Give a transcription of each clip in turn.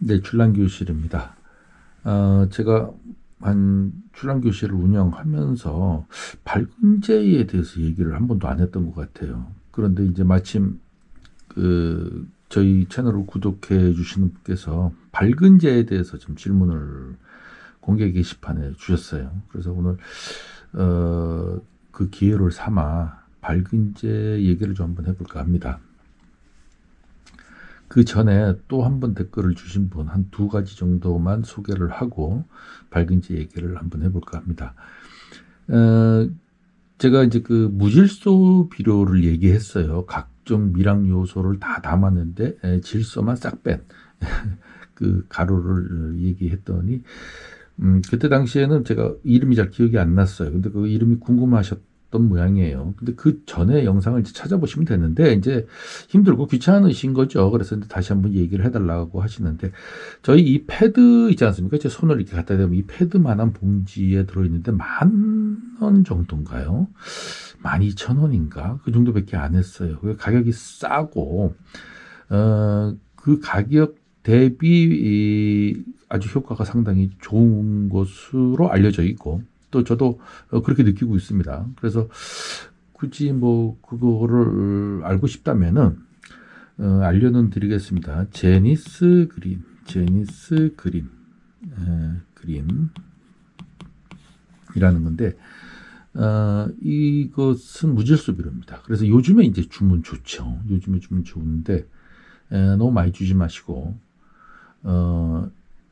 네, 출란교실입니다. 제가 출란교실을 운영하면서 발근제에 대해서 얘기를 한 번도 안 했던 것 같아요. 그런데 이제 마침 저희 채널을 구독해 주시는 분께서 발근제에 대해서 좀 질문을 공개 게시판에 주셨어요. 그래서 오늘 그 기회를 삼아 발근제 얘기를 좀 한번 해볼까 합니다. 그 전에 또 한 번 댓글을 주신 분 한 두 가지 정도만 소개를 하고 발근제 얘기를 한번 해볼까 합니다. 제가 이제 그 무질소 비료를 얘기했어요. 각종 미량 요소를 다 담았는데 질소만 싹 뺀 그 가루를 얘기했더니 그때 당시에는 제가 이름이 잘 기억이 안 났어요. 근데 그 이름이 궁금하셨던 모양이에요. 근데 그 전에 영상을 이제 찾아보시면 되는데, 이제 힘들고 귀찮으신 거죠. 그래서 이제 다시 한번 얘기를 해달라고 하시는데, 저희 이 패드 있지 않습니까? 제 손을 이렇게 갖다 대면 이 패드만한 봉지에 들어있는데 10,000원 정도인가요? 12,000원인가? 그 정도밖에 안 했어요. 그 가격이 싸고, 그 가격 대비 아주 효과가 상당히 좋은 것으로 알려져 있고, 또 저도 그렇게 느끼고 있습니다. 그래서 굳이 뭐 그거를 알고 싶다면은 알려는 드리겠습니다. 제니스 그린이라는 건데, 이것은 무질소 비료입니다. 그래서 요즘에 이제 주문 좋죠. 요즘에 주문 좋은데, 너무 많이 주지 마시고,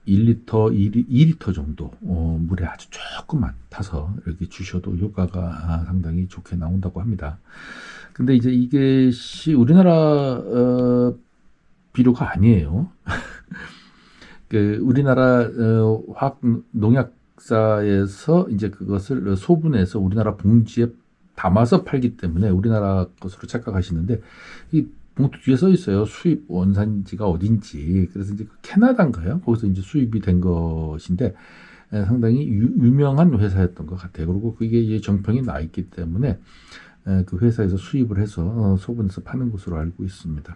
1리터, 2리터 정도 물에 아주 조금만 타서 이렇게 주셔도 효과가 상당히 좋게 나온다고 합니다. 근데 이제 이게 우리나라 비료가 아니에요. 그 우리나라 화학 농약사에서 이제 그것을 소분해서 우리나라 봉지에 담아서 팔기 때문에 우리나라 것으로 착각하시는데, 이 봉투 뒤에 써 있어요. 수입 원산지가 어딘지. 그래서 이제 캐나다인가요? 거기서 이제 수입이 된 것인데, 상당히 유명한 회사였던 것 같아요. 그리고 그게 이제 정평이 나 있기 때문에 그 회사에서 수입을 해서 소분해서 파는 것으로 알고 있습니다.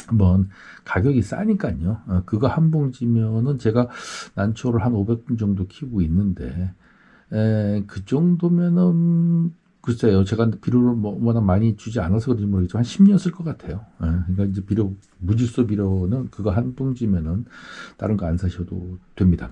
한번 가격이 싸니까요. 그거 한 봉지면은 제가 난초를 한 500분 정도 키우고 있는데, 그 정도면은 글쎄요. 제가 비료를 워낙 많이 주지 않아서 그런지 모르겠지만 한 10년 쓸 것 같아요. 그러니까 이제 무질소 비료는 그거 한 봉지면은 다른 거 안 사셔도 됩니다.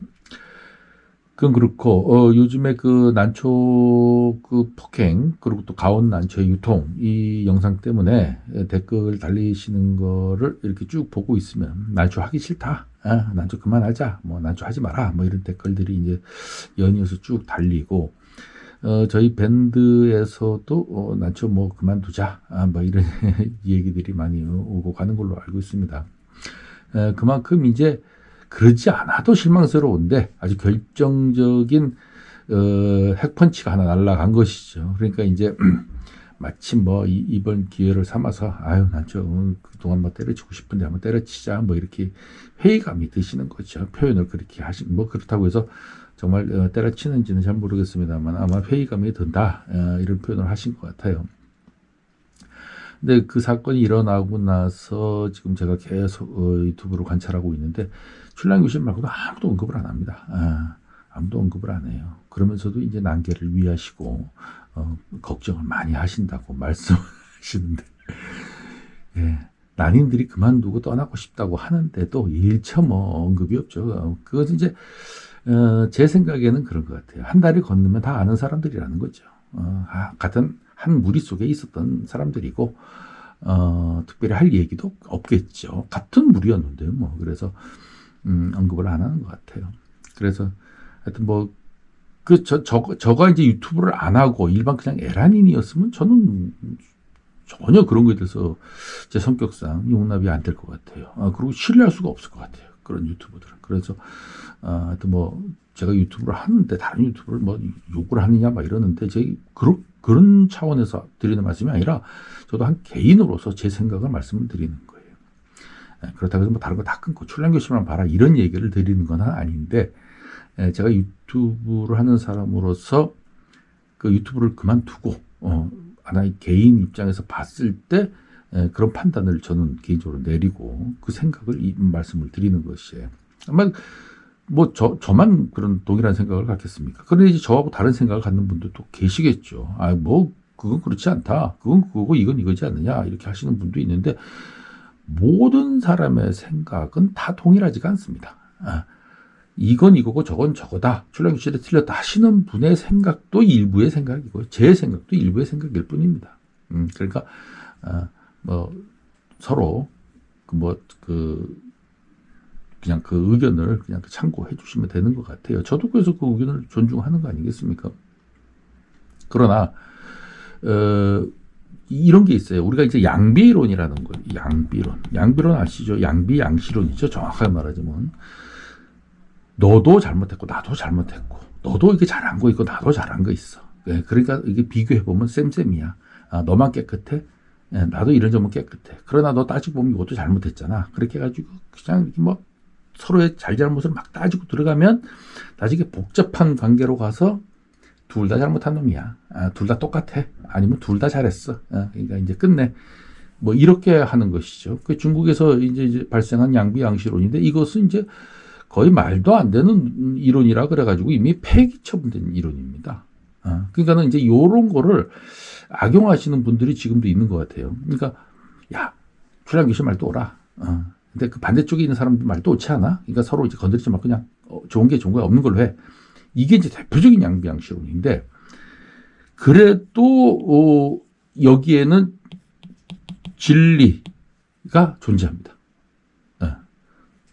그건 그렇고, 요즘에 그 난초 그 폭행, 그리고 또 가온 난초의 유통, 이 영상 때문에 댓글 달리시는 거를 이렇게 쭉 보고 있으면, 난초 하기 싫다. 난초 그만하자. 뭐, 난초 하지 마라. 뭐, 이런 댓글들이 이제 연이어서 쭉 달리고, 저희 밴드에서도, 난초 뭐, 그만두자. 뭐, 이런 얘기들이 많이 오고 가는 걸로 알고 있습니다. 그만큼 이제, 그러지 않아도 실망스러운데 아주 결정적인 핵펀치가 하나 날아간 것이죠. 그러니까 이제 마침 뭐 이번 기회를 삼아서 난 좀 그동안 뭐 때려치고 싶은데 한번 때려치자 뭐 이렇게 회의감이 드시는 거죠. 표현을 그렇게 뭐 그렇다고 해서 정말 때려치는지는 잘 모르겠습니다만 아마 회의감이 든다 이런 표현을 하신 것 같아요. 근데 그 사건이 일어나고 나서 지금 제가 계속 유튜브로 관찰하고 있는데 출란교실 말고도 아무도 언급을 안 합니다. 아무도 언급을 안 해요. 그러면서도 이제 난개를 위하시고 걱정을 많이 하신다고 말씀하시는데, 예, 난인들이 그만두고 떠나고 싶다고 하는데도 일처 뭐 언급이 없죠. 그것은 이제 제 생각에는 그런 것 같아요. 한 달이 건너면 다 아는 사람들이라는 거죠. 같은 한 무리 속에 있었던 사람들이고, 특별히 할 얘기도 없겠죠. 같은 무리였는데요, 뭐. 그래서, 언급을 안 하는 것 같아요. 그래서, 하여튼 뭐, 저가 이제 유튜브를 안 하고 일반 그냥 에란인이었으면 저는 전혀 그런 거에 대해서 제 성격상 용납이 안 될 것 같아요. 그리고 신뢰할 수가 없을 것 같아요. 그런 유튜버들은. 그래서, 하여튼 뭐, 제가 유튜브를 하는데 다른 유튜브를 뭐 욕을 하느냐 막 이러는데 그런 차원에서 드리는 말씀이 아니라 저도 한 개인으로서 제 생각을 말씀을 드리는 거예요. 그렇다고 해서 뭐 다른 거 다 끊고 출란교실만 봐라 이런 얘기를 드리는 건 아닌데, 제가 유튜브를 하는 사람으로서 그 유튜브를 그만두고 하나의 개인 입장에서 봤을 때 그런 판단을 저는 개인적으로 내리고 그 생각을 이 말씀을 드리는 것이에요. 아마 뭐 저만 그런 동일한 생각을 갖겠습니까? 그런데 이제 저하고 다른 생각을 갖는 분들도 계시겠죠. 아, 뭐 그건 그렇지 않다. 그건 그거고 이건 이거지 않느냐 이렇게 하시는 분도 있는데 모든 사람의 생각은 다 동일하지가 않습니다. 이건 이거고 저건 저거다. 출렁이실에 틀렸다 하시는 분의 생각도 일부의 생각이고 제 생각도 일부의 생각일 뿐입니다. 그러니까 뭐 서로 그냥 그 의견을 그냥 참고해 주시면 되는 것 같아요. 저도 그래서 그 의견을 존중하는 거 아니겠습니까? 그러나 이런 게 있어요. 우리가 이제 양비론이라는 거예요. 양비론 아시죠? 양비양시론이죠. 정확하게 말하자면 너도 잘못했고 나도 잘못했고 너도 이게 잘한 거 있고 나도 잘한 거 있어. 그러니까 이게 비교해 보면 쌤쌤이야. 너만 깨끗해. 나도 이런 점은 깨끗해. 그러나 너 따지고 보면 이것도 잘못했잖아. 그렇게 해가지고 그냥 뭐 서로의 잘잘못을 막 따지고 들어가면 나중에 복잡한 관계로 가서 둘 다 잘못한 놈이야. 둘 다 똑같아. 아니면 둘 다 잘했어. 그러니까 이제 끝내. 뭐 이렇게 하는 것이죠. 그 중국에서 이제 발생한 양비양시론인데 이것은 이제 거의 말도 안 되는 이론이라 그래가지고 이미 폐기 처분된 이론입니다. 그러니까는 이제 요런 거를 악용하시는 분들이 지금도 있는 것 같아요. 그러니까 야 출량귀신 말도 오라. 근데 그 반대쪽에 있는 사람들 말도 옳지 않아? 그러니까 서로 이제 건드리지 말고 그냥 좋은 게 좋은 거야 없는 걸로 해. 이게 이제 대표적인 양비양시론인데 그래도 여기에는 진리가 존재합니다.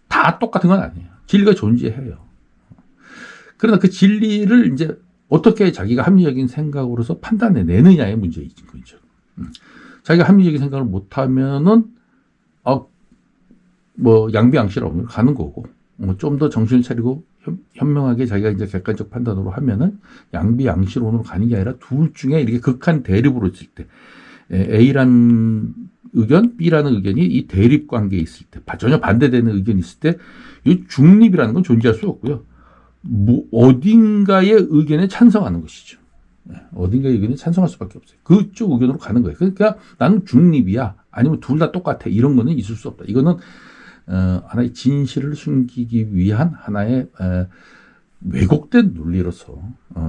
다 똑같은 건 아니에요. 진리가 존재해요. 그러나 그 진리를 이제 어떻게 자기가 합리적인 생각으로서 판단해 내느냐의 문제인 거죠. 자기가 합리적인 생각을 못하면은 뭐 양비양시라고 가는 거고 좀 더 정신을 차리고 현명하게 자기가 이제 객관적 판단으로 하면은 양비양시론으로 가는 게 아니라 둘 중에 이렇게 극한 대립으로 있을 때 A라는 의견, B라는 의견이 이 대립 관계에 있을 때 전혀 반대되는 의견이 있을 때 이 중립이라는 건 존재할 수 없고요. 뭐 어딘가의 의견에 찬성하는 것이죠. 어딘가의 의견에 찬성할 수밖에 없어요. 그쪽 의견으로 가는 거예요. 그러니까 나는 중립이야. 아니면 둘 다 똑같아. 이런 거는 있을 수 없다. 이거는 하나의 진실을 숨기기 위한 하나의 왜곡된 논리로서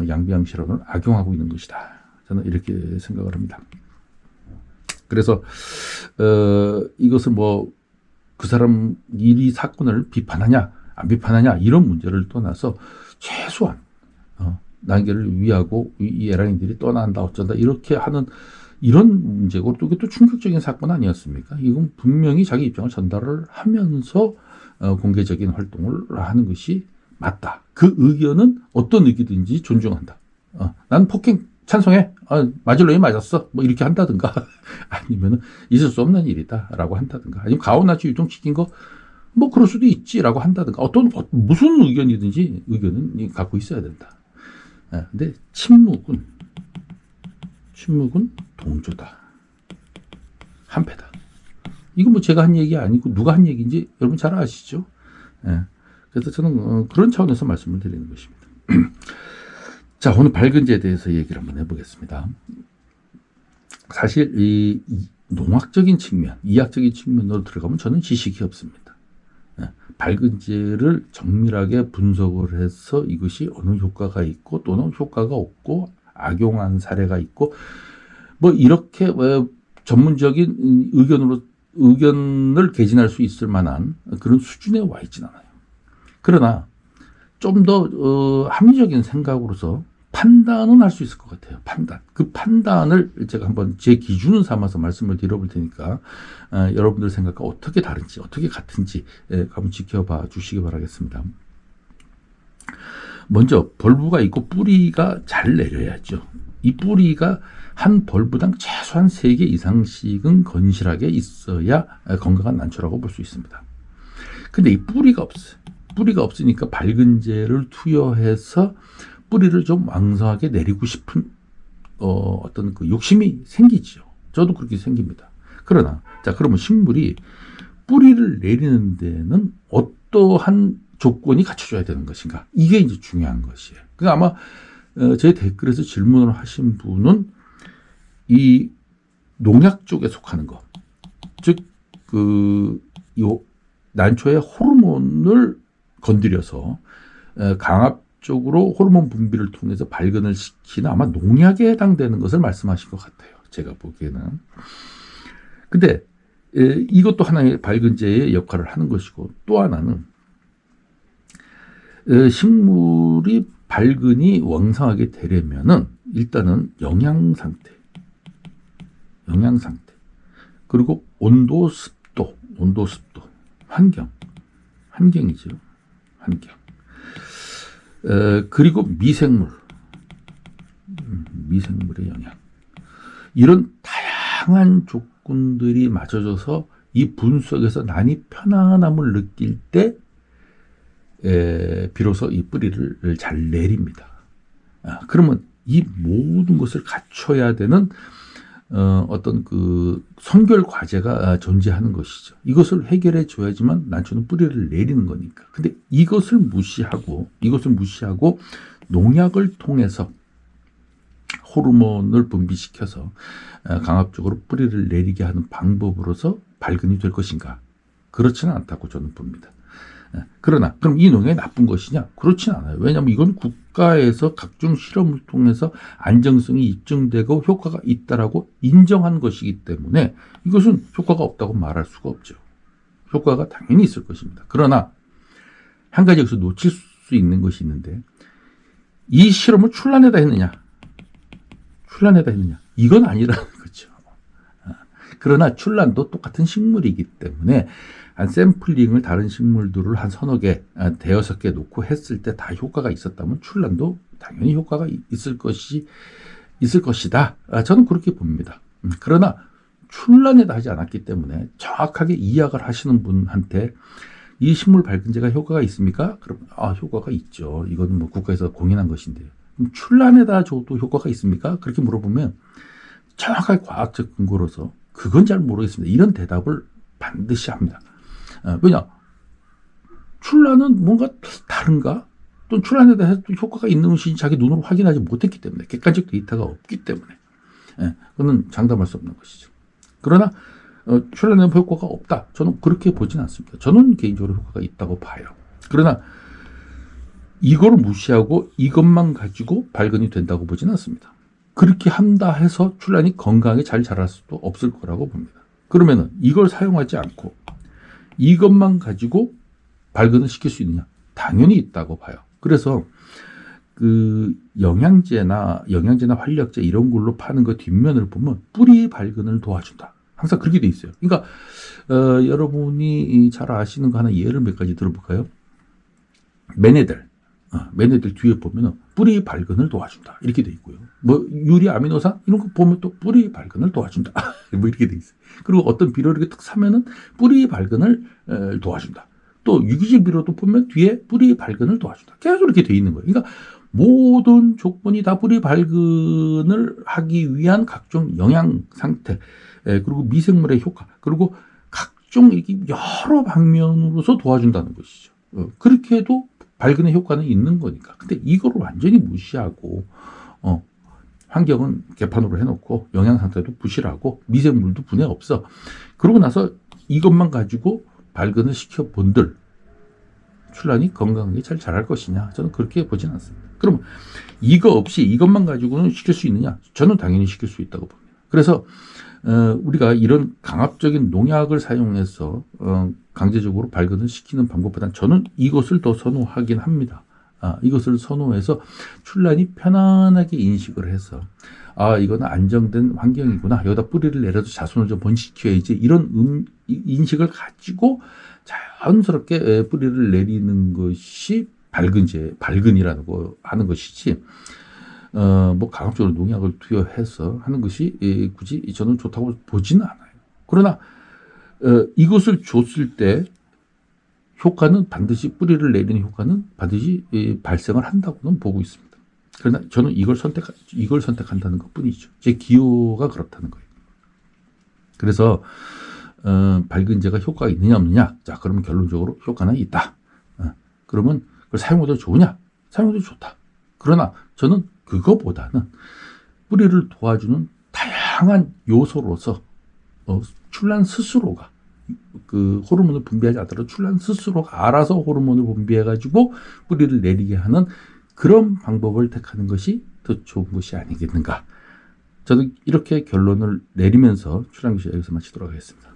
양비양시론을 악용하고 있는 것이다. 저는 이렇게 생각을 합니다. 그래서 이것을 뭐 그 사람 이 사건을 비판하냐 안 비판하냐 이런 문제를 떠나서 최소한 난개를 위하고 이 에라인들이 떠난다 어쩐다 이렇게 하는 이런 문제고 또 이게 또 충격적인 사건 아니었습니까? 이건 분명히 자기 입장을 전달을 하면서 공개적인 활동을 하는 것이 맞다. 그 의견은 어떤 의견든지 존중한다. 난 폭행 찬성해. 맞을 놈이 맞았어. 뭐 이렇게 한다든가 아니면은 있을 수 없는 일이다라고 한다든가 아니면 가오나치 유통시킨 거 뭐 그럴 수도 있지라고 한다든가 무슨 의견이든지 의견은 갖고 있어야 된다. 근데 침묵은 동조다. 한패다. 이거 뭐 제가 한 얘기 아니고 누가 한 얘기인지 여러분 잘 아시죠? 그래서 저는 그런 차원에서 말씀을 드리는 것입니다. 자, 오늘 발근제에 대해서 얘기를 한번 해보겠습니다. 사실 이 농학적인 측면, 이학적인 측면으로 들어가면 저는 지식이 없습니다. 발근제를 정밀하게 분석을 해서 이것이 어느 효과가 있고 또는 효과가 없고 악용한 사례가 있고 뭐 이렇게 전문적인 의견을 개진할 수 있을 만한 그런 수준에 와 있진 않아요. 그러나 좀 더 합리적인 생각으로서 판단은 할 수 있을 것 같아요. 그 판단을 제가 한번 제 기준을 삼아서 말씀을 드려볼 테니까 여러분들 생각과 어떻게 다른지 어떻게 같은지 한번 지켜봐 주시기 바라겠습니다. 먼저 벌브가 있고 뿌리가 잘 내려야죠. 이 뿌리가 한 벌브당 최소한 3개 이상씩은 건실하게 있어야 건강한 난초라고 볼 수 있습니다. 근데 이 뿌리가 없어요. 뿌리가 없으니까 발근제를 투여해서 뿌리를 좀 왕성하게 내리고 싶은 어떤 그 욕심이 생기죠. 저도 그렇게 생깁니다. 그러나 그러면 식물이 뿌리를 내리는 데는 어떠한 조건이 갖춰져야 되는 것인가? 이게 이제 중요한 것이에요. 그러니까 아마 제 댓글에서 질문을 하신 분은 이 농약 쪽에 속하는 거, 즉, 요 난초의 호르몬을 건드려서 강압적으로 호르몬 분비를 통해서 발근을 시키는 아마 농약에 해당되는 것을 말씀하신 것 같아요. 제가 보기에는. 근데 이것도 하나의 발근제의 역할을 하는 것이고, 또 하나는 식물이 발근이 왕성하게 되려면은 일단은 영양 상태, 그리고 온도, 습도, 환경이죠. 그리고 미생물의 영향. 이런 다양한 조건들이 맞춰져서 이 분 속에서 난이 편안함을 느낄 때 비로소 이 뿌리를 잘 내립니다. 그러면 이 모든 것을 갖춰야 되는 어떤 그 선결 과제가 존재하는 것이죠. 이것을 해결해 줘야지만 난초는 뿌리를 내리는 거니까. 근데 이것을 무시하고 농약을 통해서 호르몬을 분비시켜서 강압적으로 뿌리를 내리게 하는 방법으로서 발근이 될 것인가? 그렇지는 않다고 저는 봅니다. 그러나 그럼 이 농약이 나쁜 것이냐? 그렇진 않아요. 왜냐하면 이건 국가에서 각종 실험을 통해서 안정성이 입증되고 효과가 있다라고 인정한 것이기 때문에 이것은 효과가 없다고 말할 수가 없죠. 효과가 당연히 있을 것입니다. 그러나 한 가지 여기서 놓칠 수 있는 것이 있는데, 이 실험을 출란에다 했느냐? 이건 아니라는 거죠. 그러나 출란도 똑같은 식물이기 때문에 한 샘플링을 다른 식물들을 한 서너 개, 대여섯 개 놓고 했을 때 다 효과가 있었다면 출란도 당연히 효과가 있을 것이다. 저는 그렇게 봅니다. 그러나 출란에다 하지 않았기 때문에 정확하게 이약을 하시는 분한테 이 식물 발근제가 효과가 있습니까? 그럼 효과가 있죠. 이건 뭐 국가에서 공인한 것인데. 그럼 출란에다 줘도 효과가 있습니까? 그렇게 물어보면 정확하게 과학적 근거로서 그건 잘 모르겠습니다. 이런 대답을 반드시 합니다. 왜냐? 출란은 뭔가 다른가? 또 출란에다 해도 효과가 있는 것인지 자기 눈으로 확인하지 못했기 때문에, 객관적 데이터가 없기 때문에, 그거는 장담할 수 없는 것이죠. 그러나 출란에는 효과가 없다. 저는 그렇게 보진 않습니다. 저는 개인적으로 효과가 있다고 봐요. 그러나 이걸 무시하고 이것만 가지고 발근이 된다고 보진 않습니다. 그렇게 한다 해서 출란이 건강하게 잘 자랄 수도 없을 거라고 봅니다. 그러면은 이걸 사용하지 않고 이것만 가지고 발근을 시킬 수 있느냐? 당연히 있다고 봐요. 그래서 그 영양제나 활력제 이런 걸로 파는 거 뒷면을 보면 뿌리 발근을 도와준다. 항상 그렇게 돼 있어요. 그러니까 여러분이 잘 아시는 거 하나 예를 몇 가지 들어볼까요? 맨에들 뒤에 보면은 뿌리 발근을 도와준다 이렇게 돼 있고요. 뭐 유리 아미노산 이런 거 보면 또 뿌리 발근을 도와준다 뭐 이렇게 돼 있어요. 그리고 어떤 비료를 이렇게 딱 사면은 뿌리 발근을 도와준다. 또 유기질 비료도 보면 뒤에 뿌리 발근을 도와준다. 계속 이렇게 돼 있는 거예요. 그러니까 모든 조건이 다 뿌리 발근을 하기 위한 각종 영양 상태, 그리고 미생물의 효과, 그리고 각종 이렇게 여러 방면으로서 도와준다는 것이죠. 그렇게 해도 발근의 효과는 있는 거니까. 근데 이거를 완전히 무시하고 환경은 개판으로 해놓고 영양 상태도 부실하고 미생물도 분해 없어. 그러고 나서 이것만 가지고 발근을 시켜본들 출란이 건강하게 잘 자랄 것이냐? 저는 그렇게 보진 않습니다. 그럼 이거 없이 이것만 가지고는 시킬 수 있느냐? 저는 당연히 시킬 수 있다고 봅니다. 그래서 우리가 이런 강압적인 농약을 사용해서 강제적으로 발근을 시키는 방법보다는 저는 이것을 더 선호하긴 합니다. 이것을 선호해서 출란이 편안하게 인식을 해서 이거는 안정된 환경이구나. 여기다 뿌리를 내려도 자손을 좀 번식시켜야지. 이런 인식을 가지고 자연스럽게 뿌리를 내리는 것이 발근이라고 하는 것이지, 뭐 강압적으로 농약을 투여해서 하는 것이 굳이 저는 좋다고 보지는 않아요. 그러나 이것을 줬을 때 효과는 반드시 뿌리를 내리는 효과는 반드시 발생을 한다고는 보고 있습니다. 그러나 저는 이걸 선택한다는 것뿐이죠. 제 기호가 그렇다는 거예요. 그래서 발근제가 효과가 있느냐 없느냐? 자, 그러면 결론적으로 효과는 있다. 그러면 그걸 사용해도 좋으냐? 사용해도 좋다. 그러나 저는 그거보다는 뿌리를 도와주는 다양한 요소로서 출란 스스로가 그 호르몬을 분비하지 않더라도 출란 스스로가 알아서 호르몬을 분비해가지고 뿌리를 내리게 하는 그런 방법을 택하는 것이 더 좋은 것이 아니겠는가. 저도 이렇게 결론을 내리면서 출란 교실 여기서 마치도록 하겠습니다.